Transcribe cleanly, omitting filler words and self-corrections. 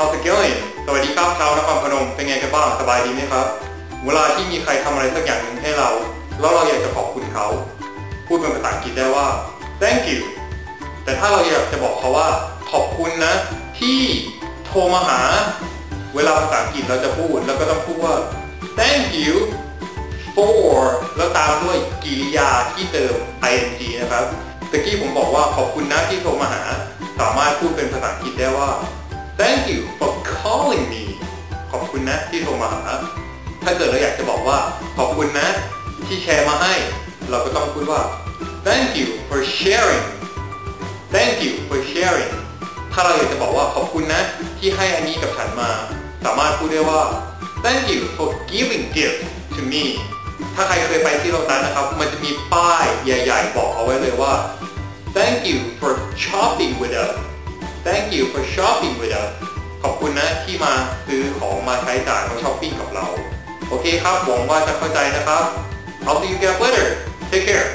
How's it going สวัสดีครับชาวนครพนมเป็นไงกันบ้างสบายดีไหมครับเวลาที่มีใครทำอะไรสักอย่างหนึ่งให้เราแล้วเราอยากจะขอบคุณเขาพูดเป็นภาษาอังกฤษได้ว่า thank you แต่ถ้าเราอยากจะบอกเขาว่าขอบคุณนะที่โทรมาหาเวลาภาษาอังกฤษเราจะพูดแล้วก็ต้องพูดว่า thank you for แล้วตามด้วยกริยาที่เติม ing นะครับตะกี้ผมบอกว่าขอบคุณนะที่โทรมาหาสามารถพูดเป็นภาษาอังกฤษได้ว่า thank you for calling me ขอบคุณนะที่โทรมาหาถ้าเกิดเราอยากจะบอกว่าขอบคุณนะที่แชร์มาให้เราก็ต้องพูดว่า thank you for sharing thank you for sharing ถ้าเราอยากจะบอกว่าขอบคุณนะที่ให้อันนี้กับฉันมาสามารถพูดได้ว่า thank you for giving gift to me ถ้าใครเคยไปที่โลตัสนะครับมันจะมีป้ายใหญ่ๆบอกเอาไว้เลยว่า thank you for shopping with us thank you for shopping with us ขอบคุณนะที่มาซื้อของมาใช้จ่ายมาช้อปปิ้งกับเราโอเคครับหวังว่าจะเข้าใจนะครับ I'll see you guys later take care